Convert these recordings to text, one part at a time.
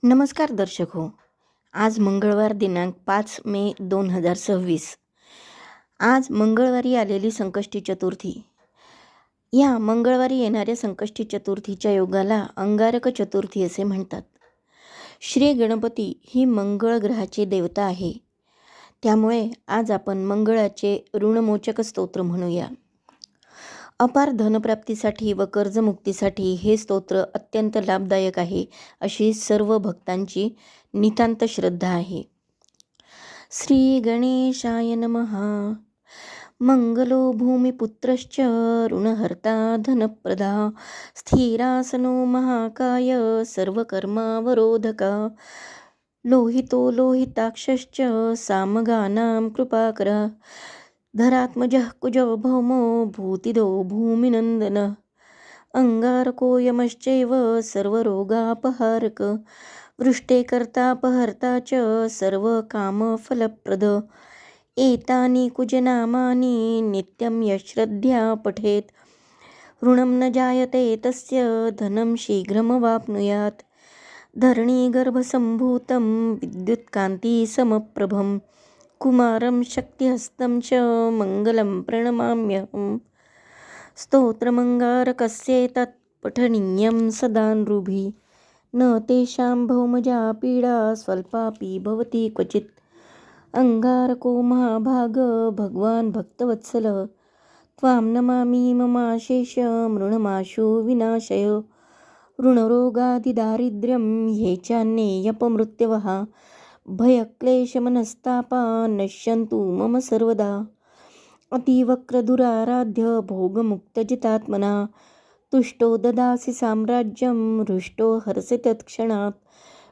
नमस्कार दर्शक हो. आज मंगळवार दिनांक 5 मे 2026. आज मंगळवारी आलेली संकष्टी चतुर्थी. या मंगळवारी येणाऱ्या संकष्टी चतुर्थीच्या योगाला अंगारक चतुर्थी असे म्हणतात. श्री गणपती ही मंगळ ग्रहाची देवता आहे. त्यामुळे आज आपण मंगळाचे ऋणमोचक स्तोत्र म्हणूया. अपार धनप्राप्तीसाठी व कर्जमुक्तीसाठी हे स्तोत्र अत्यंत लाभदायक आहे अशी सर्व भक्तांची नितांत श्रद्धा आहे. श्री गणेशाय नमः. मंगलो भूमिपुत्रश्च ऋणहर्ता धनप्रदा स्थिरासनो महाकाय सर्वकर्मावरोधका लोहितो लोहिताक्षश्च सामगानां कृपाकरा धरात्मजः कुजो भौमो भूतिदो भूमिनंदन अंगारको यमश्चैव सर्वरोगापहारक वृष्टेकर्तापहर्ता च सर्वकामफलप्रद एतानि कुजनामानि नित्यं यश्रद्धया पठेत् ऋणं न जायते तस्य धनं शीघ्रमवाप्नुयात् धरणीगर्भसम्भूतं विद्युत्कान्तिसमप्रभं कुमारं शक्तिहस्तं च मङ्गलं प्रणमाम्यहम्. स्तोत्रमङ्गारकस्येतत् पठनीयं सदा नृभिः न तेषां भौमजा पीडा स्वल्पापि भवति क्वचित्. अंगारको महाभाग भगवान् भक्तवत्सलः त्वां नमामि ममाशेष मृणमाशु विनाशय ऋणरोगादिदारिद्र्यं ये चान्येयपमृत्यवः भयक्लेशमनस्तापा नश्यन्तु मम सर्वदा. अतीवक्रदुराराध्य भोगमुक्तजितात्मना तुष्टो ददासि साम्राज्यं हृष्टो हरसि तत्क्षणात्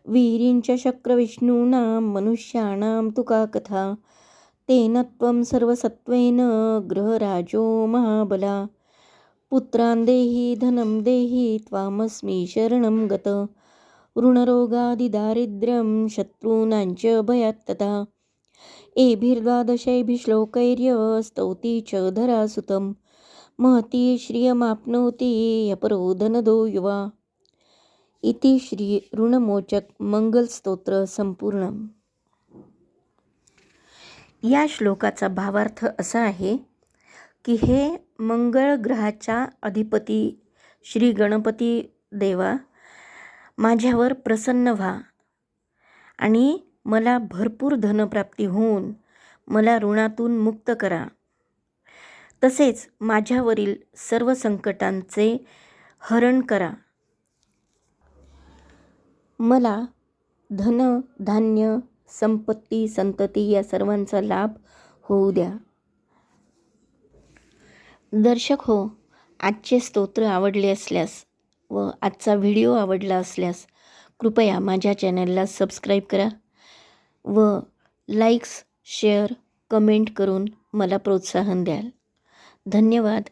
वीरिञ्च शक्रविष्णूनां मनुष्याणां तु का कथा तेन त्वं सर्वसत्त्वेन गृहराजो महाबला पुत्रान् देहि धनं देहि त्वामस्मि शरणं गत ऋणरोगादिदारिद्र्यं शत्रूणां च भयात् तथा एभिर्द्वादशैभिः श्लोकैर्य स्तौति च धरासुतं महती श्रियमाप्नोति अपरो धनदो युवा. इति श्री ऋणमोचक मंगल स्तोत्र संपूर्ण. या श्लोकाचा भावार्थ असा आहे की हे मंगळ ग्रहाच्या अधिपती श्री गणपती देवा, माझ्यावर प्रसन्न व्हा आणि मला भरपूर धनप्राप्ती होऊन मला ऋणातून मुक्त करा. तसेच माझ्यावरील सर्व संकटांचे हरण करा. मला धन धान्य संपत्ती संतती या सर्वांचा लाभ होऊ द्या. दर्शक हो, आजचे स्तोत्र आवडले असल्यास व आजचा व्हिडिओ आवडला असल्यास कृपया माझ्या चॅनलला सबस्क्राईब करा व लाईक्स शेअर कमेंट करून मला प्रोत्साहन द्याल. धन्यवाद.